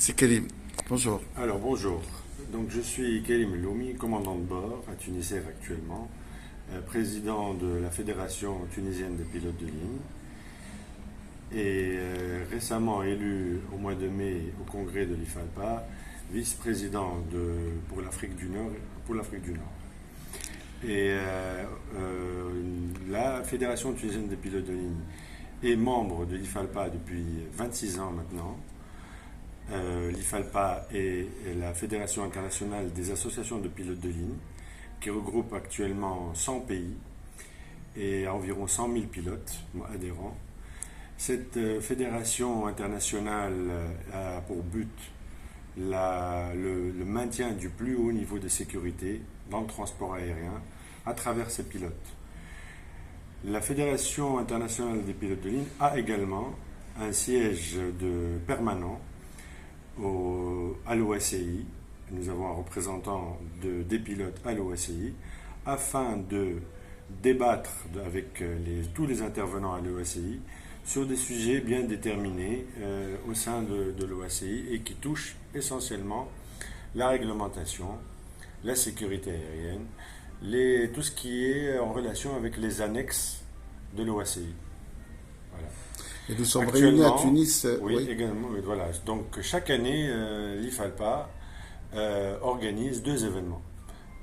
C'est Kalim. Bonjour. Alors bonjour, donc je suis Kalim Loumi, commandant de bord à Tunisair actuellement, président de la Fédération tunisienne des pilotes de ligne et récemment élu au mois de mai au congrès de l'IFALPA, vice-président pour l'Afrique du Nord. Et la Fédération tunisienne des pilotes de ligne est membre de l'IFALPA depuis 26 ans maintenant. L'IFALPA est la Fédération internationale des associations de pilotes de ligne qui regroupe actuellement 100 pays et environ 100 000 pilotes adhérents. Cette fédération internationale a pour but le maintien du plus haut niveau de sécurité dans le transport aérien à travers ses pilotes. La Fédération internationale des pilotes de ligne a également un siège permanent à l'OACI. Nous avons un représentant des pilotes à l'OACI afin de débattre avec tous les intervenants à l'OACI sur des sujets bien déterminés au sein de l'OACI et qui touchent essentiellement la réglementation, la sécurité aérienne, tout ce qui est en relation avec les annexes de l'OACI. Voilà. Et nous sommes réunis à Tunis. Oui, également. Voilà. Donc chaque année, l'IFALPA organise deux événements.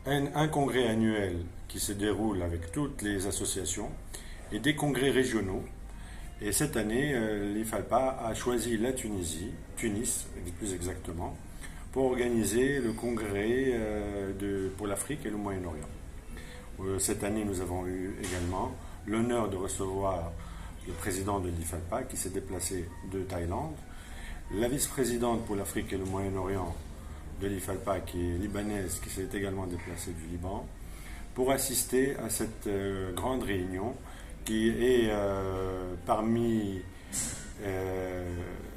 Un congrès annuel qui se déroule avec toutes les associations et des congrès régionaux. Et cette année, l'IFALPA a choisi la Tunis plus exactement, pour organiser le congrès pour l'Afrique et le Moyen-Orient. Cette année, nous avons eu également l'honneur de recevoir le président de l'IFALPA qui s'est déplacé de Thaïlande, la vice-présidente pour l'Afrique et le Moyen-Orient de l'IFALPA qui est libanaise, qui s'est également déplacée du Liban, pour assister à cette grande réunion qui est parmi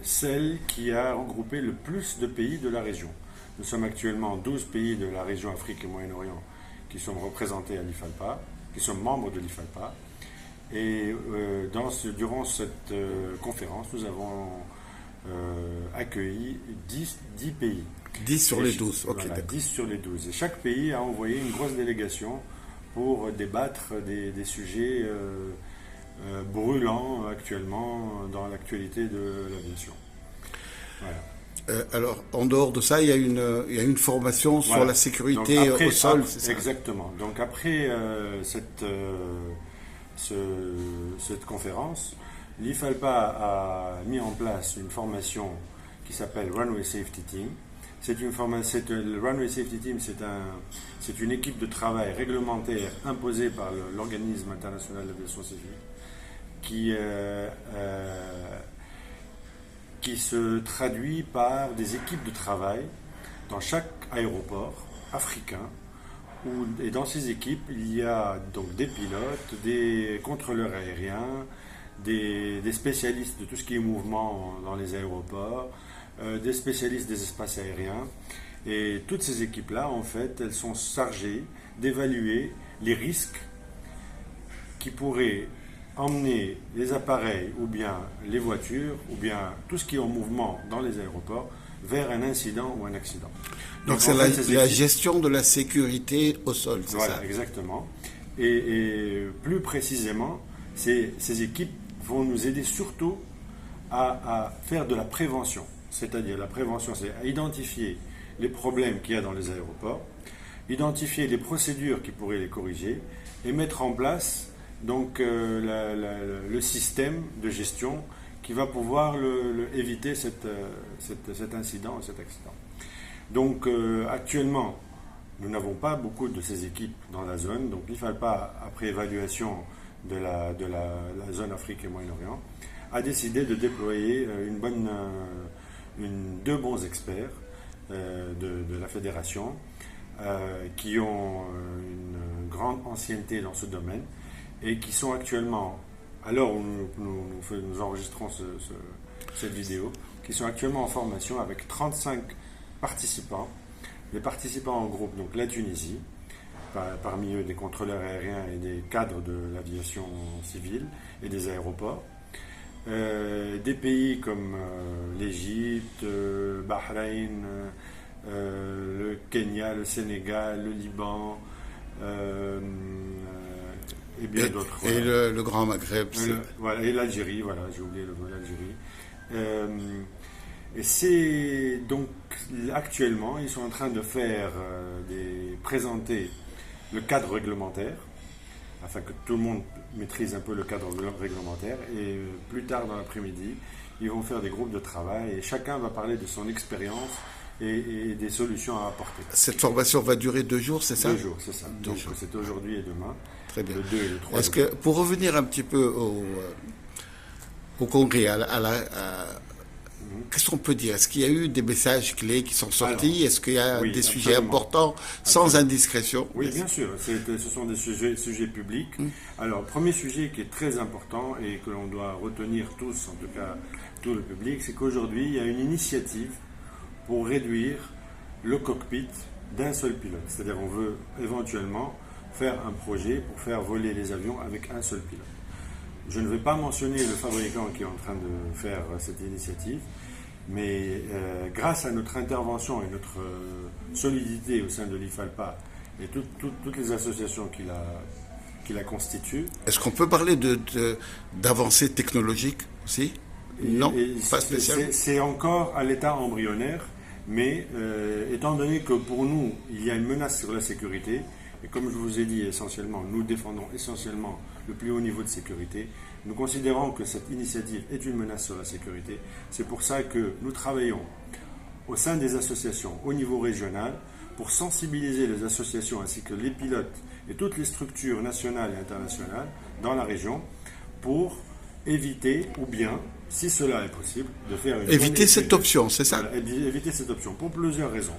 celle qui a regroupé le plus de pays de la région. Nous sommes actuellement 12 pays de la région Afrique et Moyen-Orient qui sont représentés à l'IFALPA, qui sont membres de l'IFALPA. Et durant cette conférence, nous avons accueilli 10 pays. 10 sur les 12, ok. Voilà, 10 sur les 12. Et chaque pays a envoyé une grosse délégation pour débattre des sujets brûlants actuellement dans l'actualité de l'aviation. Voilà. Alors, en dehors de ça, il y a une formation sur la sécurité au sol, c'est ça? Exactement. Donc après cette conférence, l'IFALPA a mis en place une formation qui s'appelle Runway Safety Team. Le Runway Safety Team, c'est une équipe de travail réglementaire imposée par l'Organisme international de l'aviation civile qui se traduit par des équipes de travail dans chaque aéroport africain. Et dans ces équipes, il y a donc des pilotes, des contrôleurs aériens, des spécialistes de tout ce qui est mouvement dans les aéroports, des spécialistes des espaces aériens. Et toutes ces équipes-là, en fait, elles sont chargées d'évaluer les risques qui pourraient emmener les appareils ou bien les voitures ou bien tout ce qui est en mouvement dans les aéroports vers un incident ou un accident. Donc c'est la gestion de la sécurité au sol, c'est ça? Voilà, exactement. Et plus précisément, ces équipes vont nous aider surtout à faire de la prévention. C'est-à-dire la prévention, c'est à identifier les problèmes qu'il y a dans les aéroports, identifier les procédures qui pourraient les corriger et mettre en place donc le système de gestion qui va pouvoir éviter cet incident, cet accident. Donc actuellement, nous n'avons pas beaucoup de ces équipes dans la zone. Donc l'IFALPA, après évaluation de la zone Afrique et Moyen-Orient, a décidé de déployer deux bons experts de la fédération qui ont une grande ancienneté dans ce domaine et qui sont actuellement, à l'heure où nous enregistrons cette vidéo, qui sont actuellement en formation avec 35 participants. Les participants en groupe, donc la Tunisie, parmi eux des contrôleurs aériens et des cadres de l'aviation civile et des aéroports. Des pays comme l'Égypte, Bahreïn, le Kenya, le Sénégal, le Liban, et bien d'autres. Et le Grand Maghreb. Voilà, et l'Algérie, voilà, j'ai oublié l'Algérie. Et c'est donc actuellement, ils sont en train de faire, présenter le cadre réglementaire, afin que tout le monde maîtrise un peu le cadre réglementaire. Et plus tard dans l'après-midi, ils vont faire des groupes de travail et chacun va parler de son expérience et des solutions à apporter. Cette formation va durer 2 jours, c'est ça? 2 jours, c'est ça. Donc c'est aujourd'hui et demain. Très bien. Le 2 et le 3. Est-ce que, pour revenir un petit peu au congrès, qu'est-ce qu'on peut dire? Est-ce qu'il y a eu des messages clés qui sont sortis? Est-ce qu'il y a des sujets importants, sans indiscrétion? Oui, bien sûr. Ce sont des sujets publics. Alors, premier sujet qui est très important et que l'on doit retenir tous, en tout cas tout le public, c'est qu'aujourd'hui, il y a une initiative pour réduire le cockpit d'un seul pilote. C'est-à-dire on veut éventuellement faire un projet pour faire voler les avions avec un seul pilote. Je ne vais pas mentionner le fabricant qui est en train de faire cette initiative, mais grâce à notre intervention et notre solidité au sein de l'IFALPA et toutes les associations qui la constituent. Est-ce qu'on peut parler d'avancées technologiques aussi? Non, pas spécialement. C'est encore à l'état embryonnaire, mais étant donné que pour nous, il y a une menace sur la sécurité, et comme je vous ai dit essentiellement, nous défendons essentiellement le plus haut niveau de sécurité, nous considérons que cette initiative est une menace sur la sécurité. C'est pour ça que nous travaillons au sein des associations au niveau régional pour sensibiliser les associations ainsi que les pilotes et toutes les structures nationales et internationales dans la région pour éviter, ou bien, si cela est possible, de faire une... Éviter cette option, c'est ça? Voilà, éviter cette option, pour plusieurs raisons.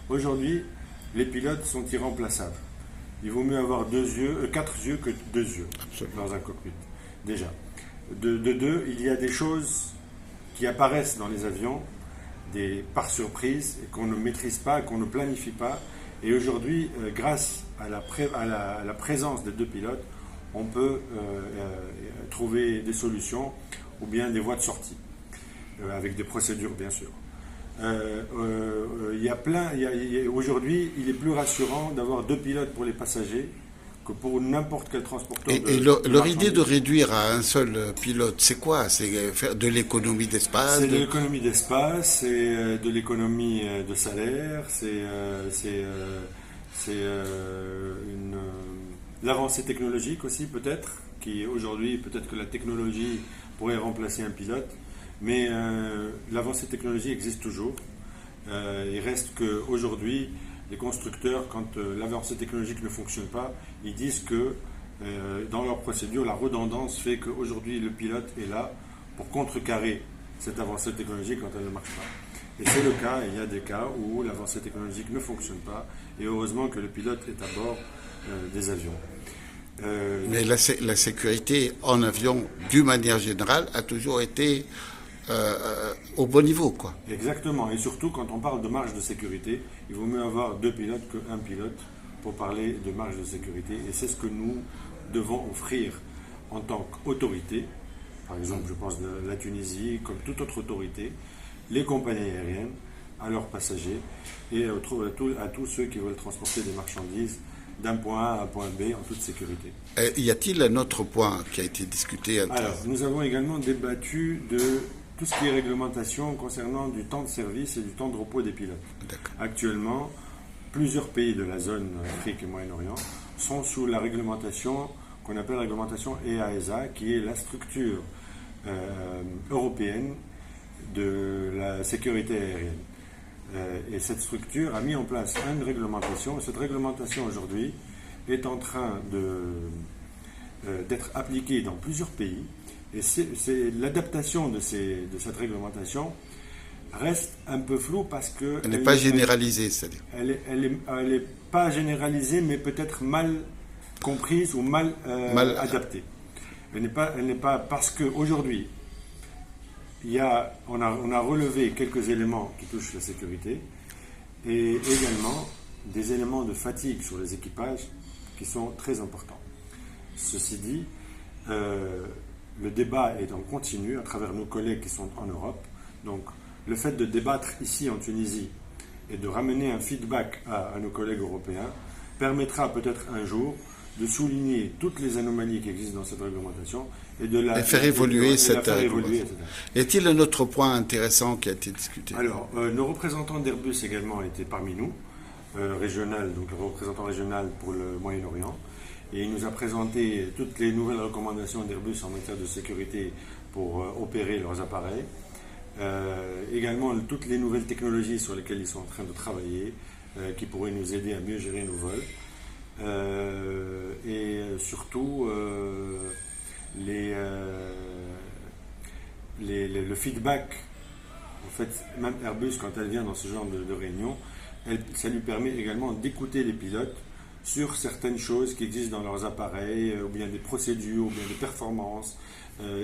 Aujourd'hui, les pilotes sont irremplaçables. Il vaut mieux avoir 4 yeux que 2 yeux. Absolument. Dans un cockpit. Déjà. De deux, il y a des choses qui apparaissent dans les avions par surprise et qu'on ne maîtrise pas, qu'on ne planifie pas. Et aujourd'hui, grâce à la présence des 2 pilotes, on peut trouver des solutions ou bien des voies de sortie, avec des procédures bien sûr. Aujourd'hui, il est plus rassurant d'avoir 2 pilotes pour les passagers que pour n'importe quel transporteur. Et leur idée de réduire à un seul pilote, c'est quoi? C'est faire de l'économie d'espace? C'est de l'économie d'espace, c'est de l'économie de salaire, c'est l'avancée technologique aussi peut-être, qui aujourd'hui, peut-être que la technologie pourrait remplacer un pilote, mais l'avancée technologique existe toujours. Il reste qu'aujourd'hui, les constructeurs, quand l'avancée technologique ne fonctionne pas, ils disent que dans leur procédure, la redondance fait qu'aujourd'hui, le pilote est là pour contrecarrer cette avancée technologique quand elle ne marche pas. Et c'est le cas, il y a des cas où l'avancée technologique ne fonctionne pas, et heureusement que le pilote est à bord des avions. Mais la sécurité en avion, d'une manière générale, a toujours été au bon niveau, quoi. Exactement, et surtout quand on parle de marge de sécurité, il vaut mieux avoir 2 pilotes qu'un pilote pour parler de marge de sécurité, et c'est ce que nous devons offrir en tant qu'autorité. Par exemple, je pense de la Tunisie, comme toute autre autorité, les compagnies aériennes, à leurs passagers et à tous ceux qui veulent transporter des marchandises d'un point A à un point B en toute sécurité. Y a-t-il un autre point qui a été discuté? Alors, nous avons également débattu de tout ce qui est réglementation concernant du temps de service et du temps de repos des pilotes. Actuellement, plusieurs pays de la zone Afrique et Moyen-Orient sont sous la réglementation qu'on appelle la réglementation EASA, qui est la structure européenne de la sécurité aérienne. Et cette structure a mis en place une réglementation. Cette réglementation aujourd'hui est en train d'être appliquée dans plusieurs pays. Et l'adaptation de cette réglementation reste un peu floue parce que... Elle n'est pas généralisée, c'est-à-dire. Elle n'est pas généralisée, mais peut-être mal comprise ou mal adaptée. Elle n'est pas parce qu'aujourd'hui, on a relevé quelques éléments qui touchent la sécurité et également des éléments de fatigue sur les équipages qui sont très importants. Ceci dit, le débat est en continu à travers nos collègues qui sont en Europe. Donc, le fait de débattre ici en Tunisie et de ramener un feedback à nos collègues européens permettra peut-être un jour de souligner toutes les anomalies qui existent dans cette réglementation et de la faire évoluer cette réglementation. Est-il un autre point intéressant qui a été discuté? Alors, nos représentants d'Airbus également étaient parmi nous, régional, donc le représentant régional pour le Moyen-Orient, et il nous a présenté toutes les nouvelles recommandations d'Airbus en matière de sécurité pour opérer leurs appareils. Également toutes les nouvelles technologies sur lesquelles ils sont en train de travailler, qui pourraient nous aider à mieux gérer nos vols. Et surtout le feedback. En fait, même Airbus, quand elle vient dans ce genre de réunion, ça lui permet également d'écouter les pilotes sur certaines choses qui existent dans leurs appareils, ou bien des procédures, ou bien des performances.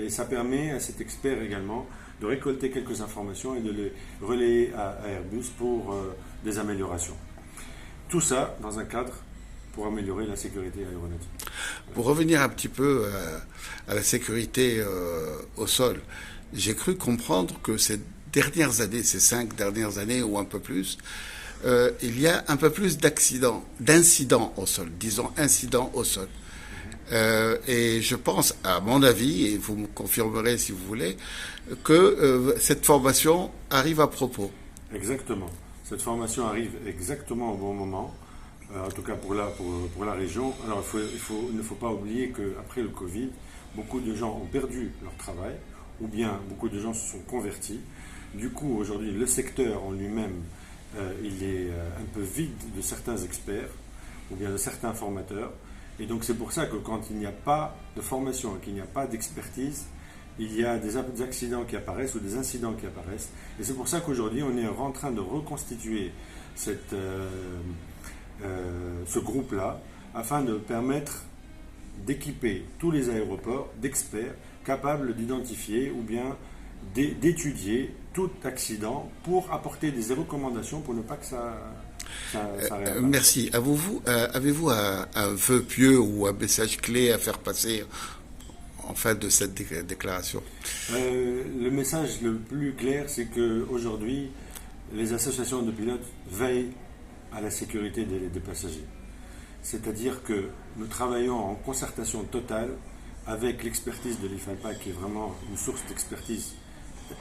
Et ça permet à cet expert également de récolter quelques informations et de les relayer à Airbus pour des améliorations. Tout ça dans un cadre pour améliorer la sécurité aéronautique. Pour revenir un petit peu à la sécurité au sol, j'ai cru comprendre que ces dernières années, ces 5 dernières années ou un peu plus, il y a un peu plus d'incidents au sol, disons incidents au sol. Et je pense, à mon avis, et vous me confirmerez si vous voulez, que cette formation arrive à propos. Exactement. Cette formation arrive exactement au bon moment, en tout cas pour la région. Alors il ne faut pas oublier qu'après le Covid, beaucoup de gens ont perdu leur travail, ou bien beaucoup de gens se sont convertis. Du coup, aujourd'hui, le secteur en lui-même, il est un peu vide de certains experts, ou bien de certains formateurs. Et donc c'est pour ça que quand il n'y a pas de formation et qu'il n'y a pas d'expertise, il y a des accidents qui apparaissent ou des incidents qui apparaissent. Et c'est pour ça qu'aujourd'hui, on est en train de reconstituer ce groupe-là, afin de permettre d'équiper tous les aéroports d'experts capables d'identifier ou bien d'étudier tout accident pour apporter des recommandations pour ne pas que ça merci. Avez-vous un vœu pieux ou un message clé à faire passer en fin de cette déclaration? Le message le plus clair, c'est qu'aujourd'hui, les associations de pilotes veillent à la sécurité des passagers. C'est-à-dire que nous travaillons en concertation totale avec l'expertise de l'IFALPA, qui est vraiment une source d'expertise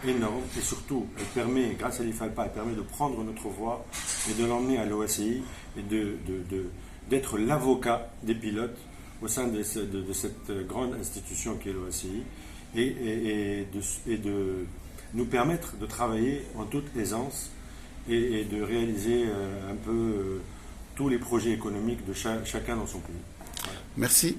énorme, et surtout, elle permet, grâce à l'IFALPA, elle permet de prendre notre voix et de l'emmener à l'OACI et d'être l'avocat des pilotes au sein de cette grande institution qui est l'OACI et de nous permettre de travailler en toute aisance et de réaliser un peu tous les projets économiques de chacun dans son pays. Voilà. Merci.